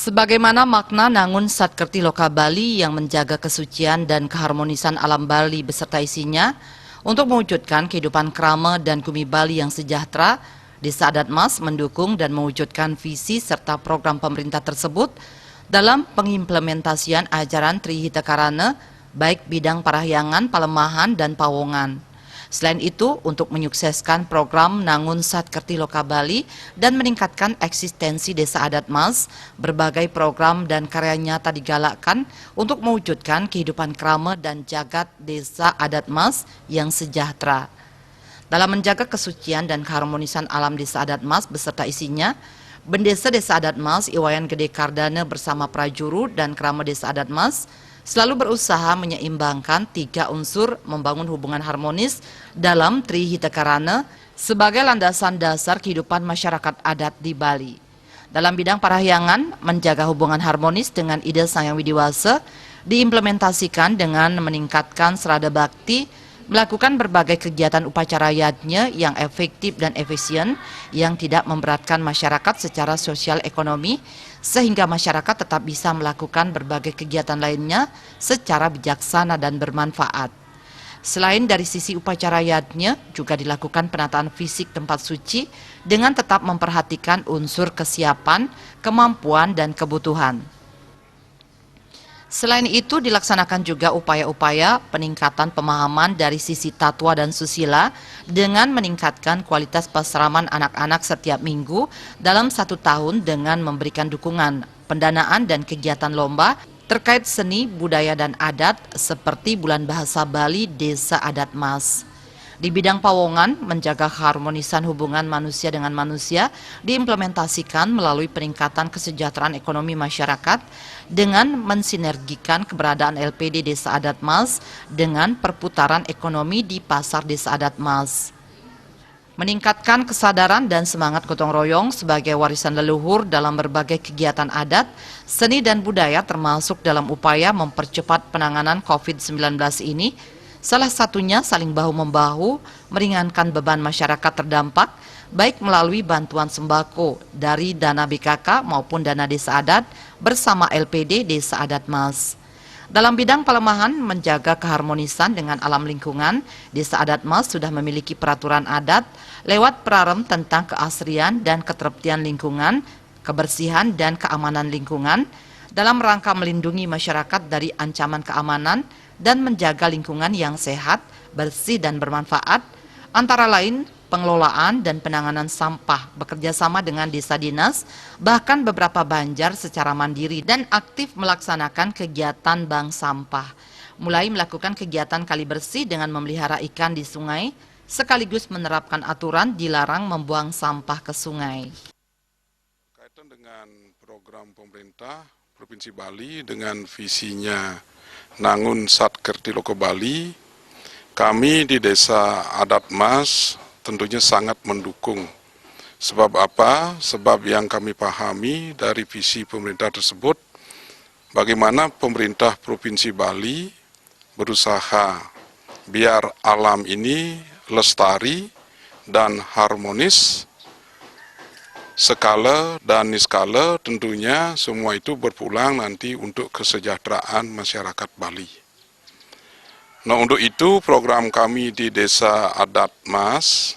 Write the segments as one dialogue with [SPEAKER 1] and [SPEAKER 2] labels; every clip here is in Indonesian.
[SPEAKER 1] Sebagaimana makna Nangun Satkerti Loka Bali yang menjaga kesucian dan keharmonisan alam Bali beserta isinya untuk mewujudkan kehidupan krama dan bumi Bali yang sejahtera, Desa Adat Mas mendukung dan mewujudkan visi serta program pemerintah tersebut dalam pengimplementasian ajaran Trihita Karana, baik bidang parahyangan, palemahan, dan pawongan. Selain itu, untuk menyukseskan program Nangun Satkerti Loka Bali dan meningkatkan eksistensi Desa Adat Mas, berbagai program dan karya nyata digalakkan untuk mewujudkan kehidupan krama dan jagat Desa Adat Mas yang sejahtera. Dalam menjaga kesucian dan keharmonisan alam Desa Adat Mas beserta isinya, Bendesa Desa Adat Mas Iwayan Gede Kardana bersama Prajuru dan Krama Desa Adat Mas selalu berusaha menyeimbangkan tiga unsur membangun hubungan harmonis dalam Trihita Karana sebagai landasan dasar kehidupan masyarakat adat di Bali. Dalam bidang parahyangan, menjaga hubungan harmonis dengan ide Sang Hyang Widiwasa diimplementasikan dengan meningkatkan serada bakti, melakukan berbagai kegiatan upacara yajna yang efektif dan efisien yang tidak memberatkan masyarakat secara sosial ekonomi sehingga masyarakat tetap bisa melakukan berbagai kegiatan lainnya secara bijaksana dan bermanfaat. Selain dari sisi upacara yajna, juga dilakukan penataan fisik tempat suci dengan tetap memperhatikan unsur kesiapan, kemampuan, dan kebutuhan. Selain itu dilaksanakan juga upaya-upaya peningkatan pemahaman dari sisi tatwa dan susila dengan meningkatkan kualitas peseraman anak-anak setiap minggu dalam 1 tahun dengan memberikan dukungan, pendanaan dan kegiatan lomba terkait seni, budaya dan adat seperti Bulan Bahasa Bali Desa Adat Mas. Di bidang pawongan, menjaga keharmonisan hubungan manusia dengan manusia diimplementasikan melalui peningkatan kesejahteraan ekonomi masyarakat dengan mensinergikan keberadaan LPD Desa Adat Mas dengan perputaran ekonomi di pasar Desa Adat Mas. Meningkatkan kesadaran dan semangat gotong royong sebagai warisan leluhur dalam berbagai kegiatan adat, seni dan budaya termasuk dalam upaya mempercepat penanganan COVID-19 ini. Salah satunya saling bahu-membahu meringankan beban masyarakat terdampak, baik melalui bantuan sembako dari dana BKK maupun dana desa adat bersama LPD Desa Adat Mas. Dalam bidang pelemahan menjaga keharmonisan dengan alam lingkungan, Desa Adat Mas sudah memiliki peraturan adat lewat Prarem tentang keasrian dan ketertiban lingkungan, kebersihan dan keamanan lingkungan dalam rangka melindungi masyarakat dari ancaman keamanan dan menjaga lingkungan yang sehat, bersih, dan bermanfaat, antara lain pengelolaan dan penanganan sampah bekerja sama dengan desa dinas, bahkan beberapa banjar secara mandiri dan aktif melaksanakan kegiatan bank sampah, mulai melakukan kegiatan kali bersih dengan memelihara ikan di sungai, sekaligus menerapkan aturan dilarang membuang sampah ke sungai.
[SPEAKER 2] Kaitan dengan program pemerintah Provinsi Bali dengan visinya Nangun Satkerti Loka Bali, kami di Desa Adat Mas tentunya sangat mendukung. Sebab apa? Sebab yang kami pahami dari visi pemerintah tersebut, bagaimana pemerintah Provinsi Bali berusaha biar alam ini lestari dan harmonis, skala dan niskala tentunya semua itu berpulang nanti untuk kesejahteraan masyarakat Bali. Nah, untuk itu program kami di Desa Adat Mas,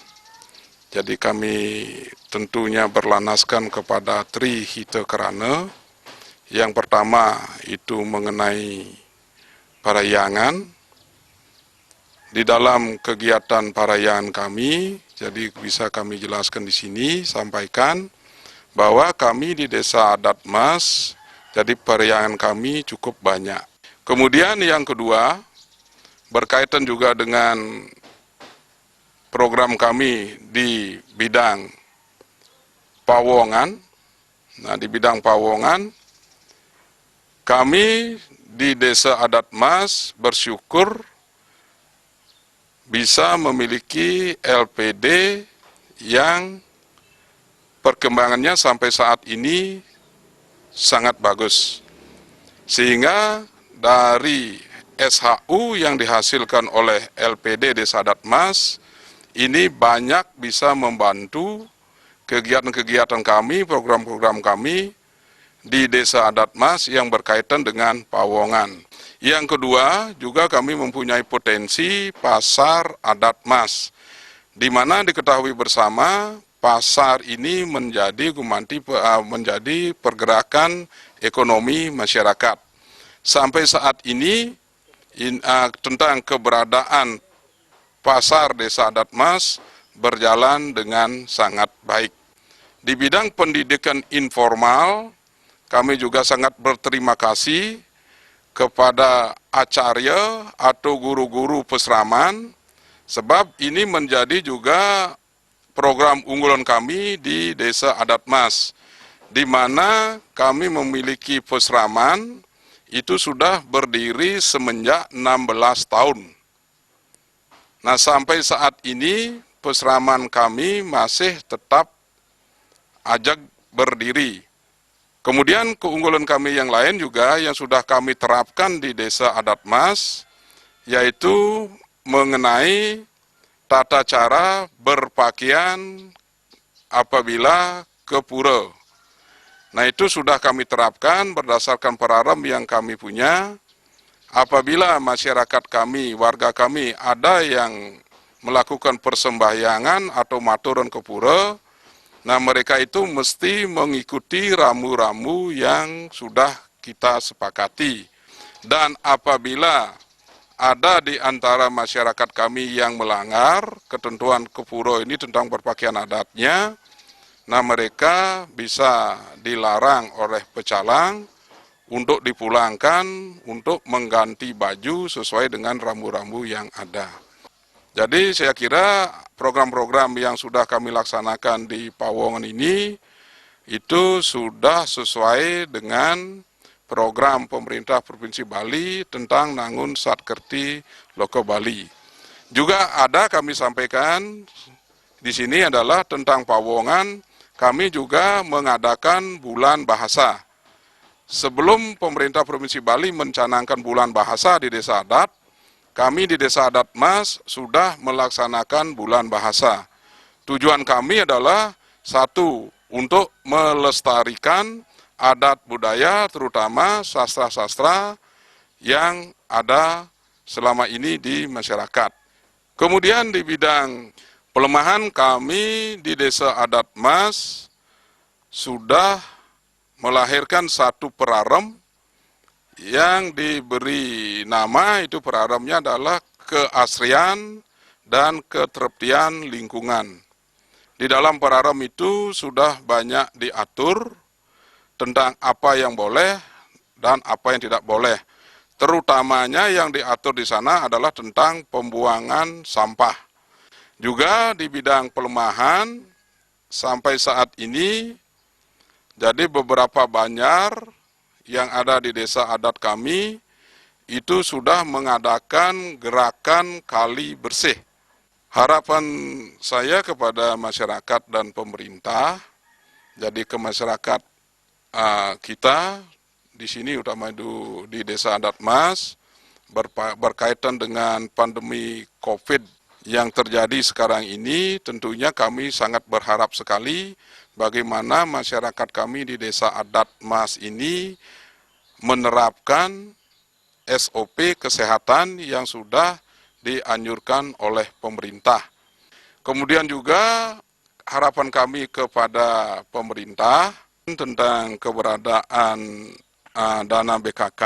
[SPEAKER 2] jadi kami tentunya berlandaskan kepada Trihita Karana. Yang pertama itu mengenai parahyangan. Di dalam kegiatan parahyangan kami, jadi bisa kami jelaskan di sini, sampaikan bahwa kami di Desa Adat Mas, jadi parahyangan kami cukup banyak. Kemudian yang kedua, berkaitan juga dengan program kami di bidang pawongan. Nah, di bidang pawongan, kami di Desa Adat Mas bersyukur bisa memiliki LPD yang perkembangannya sampai saat ini sangat bagus. Sehingga dari SHU yang dihasilkan oleh LPD Desa Adat Mas ini banyak bisa membantu kegiatan-kegiatan kami, program-program kami di Desa Adat Mas yang berkaitan dengan Pawongan. Yang kedua, juga kami mempunyai potensi pasar adat mas, di mana diketahui bersama pasar ini menjadi pergerakan ekonomi masyarakat. Sampai saat ini tentang keberadaan pasar Desa Adat Mas berjalan dengan sangat baik. Di bidang pendidikan informal, kami juga sangat berterima kasih kepada acarya atau guru-guru peseraman, sebab ini menjadi juga program unggulan kami di Desa Adat Mas, di mana kami memiliki peseraman itu sudah berdiri semenjak 16 tahun. Nah, sampai saat ini peseraman kami masih tetap ajak berdiri. Kemudian keunggulan kami yang lain juga yang sudah kami terapkan di Desa Adat Mas, yaitu mengenai tata cara berpakaian apabila ke pura. Nah, itu sudah kami terapkan berdasarkan peraram yang kami punya. Apabila masyarakat kami, warga kami ada yang melakukan persembahyangan atau maturan ke pura, nah, mereka itu mesti mengikuti ramu-ramu yang sudah kita sepakati. Dan apabila ada di antara masyarakat kami yang melanggar ketentuan kepuro ini tentang berpakaian adatnya, nah mereka bisa dilarang oleh pecalang untuk dipulangkan untuk mengganti baju sesuai dengan ramu-ramu yang ada. Jadi saya kira program-program yang sudah kami laksanakan di Pawongan ini itu sudah sesuai dengan program pemerintah Provinsi Bali tentang Nangun Satkerti Loko Bali. Juga ada kami sampaikan di sini adalah tentang Pawongan, kami juga mengadakan bulan bahasa. Sebelum pemerintah Provinsi Bali mencanangkan bulan bahasa di Desa Adat, kami di Desa Adat Mas sudah melaksanakan bulan bahasa. Tujuan kami adalah satu, untuk melestarikan adat budaya terutama sastra-sastra yang ada selama ini di masyarakat. Kemudian di bidang pelemahan kami di Desa Adat Mas sudah melahirkan satu peraram yang diberi nama, itu peraramnya adalah keasrian dan ketertiban lingkungan. Di dalam peraram itu sudah banyak diatur tentang apa yang boleh dan apa yang tidak boleh. Terutamanya yang diatur di sana adalah tentang pembuangan sampah. Juga di bidang pelemahan sampai saat ini, jadi beberapa banjar yang ada di desa adat kami itu sudah mengadakan gerakan kali bersih. Harapan saya kepada masyarakat dan pemerintah, jadi ke masyarakat kita di sini utama di Desa Adat Mas berkaitan dengan pandemi COVID yang terjadi sekarang ini, tentunya kami sangat berharap sekali bagaimana masyarakat kami di Desa Adat Mas ini menerapkan SOP kesehatan yang sudah dianjurkan oleh pemerintah. Kemudian juga harapan kami kepada pemerintah tentang keberadaan dana BKK.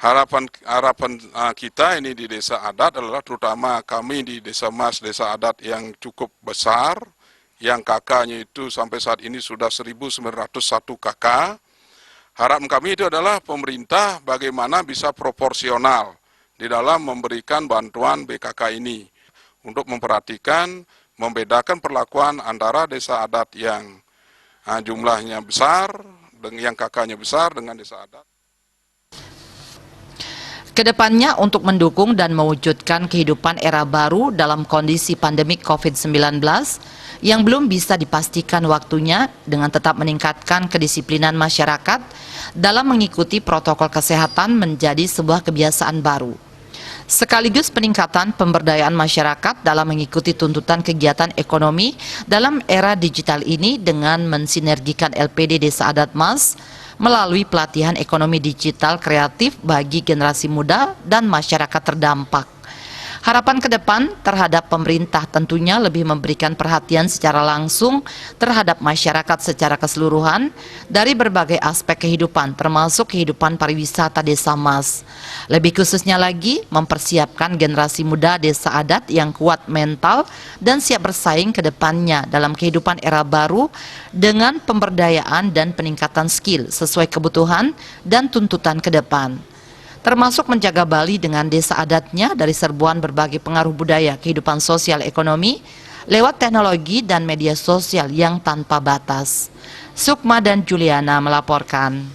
[SPEAKER 2] Harapan kita ini di Desa Adat adalah terutama kami di Desa Mas, Desa Adat yang cukup besar, yang KK-nya itu sampai saat ini sudah 1.901 KK. Harapan kami itu adalah pemerintah bagaimana bisa proporsional di dalam memberikan bantuan BKK ini untuk memperhatikan, membedakan perlakuan antara desa adat yang jumlahnya besar, yang KK-nya besar dengan desa adat.
[SPEAKER 1] Kedepannya untuk mendukung dan mewujudkan kehidupan era baru dalam kondisi pandemik COVID-19 yang belum bisa dipastikan waktunya dengan tetap meningkatkan kedisiplinan masyarakat dalam mengikuti protokol kesehatan menjadi sebuah kebiasaan baru. Sekaligus peningkatan pemberdayaan masyarakat dalam mengikuti tuntutan kegiatan ekonomi dalam era digital ini dengan mensinergikan LPD Desa Adat Mas, melalui pelatihan ekonomi digital kreatif bagi generasi muda dan masyarakat terdampak. Harapan ke depan terhadap pemerintah tentunya lebih memberikan perhatian secara langsung terhadap masyarakat secara keseluruhan dari berbagai aspek kehidupan, termasuk kehidupan pariwisata Desa Mas. Lebih khususnya lagi, mempersiapkan generasi muda desa adat yang kuat mental dan siap bersaing ke depannya dalam kehidupan era baru dengan pemberdayaan dan peningkatan skill sesuai kebutuhan dan tuntutan ke depan, termasuk menjaga Bali dengan desa adatnya dari serbuan berbagai pengaruh budaya kehidupan sosial ekonomi lewat teknologi dan media sosial yang tanpa batas. Sukma dan Juliana melaporkan.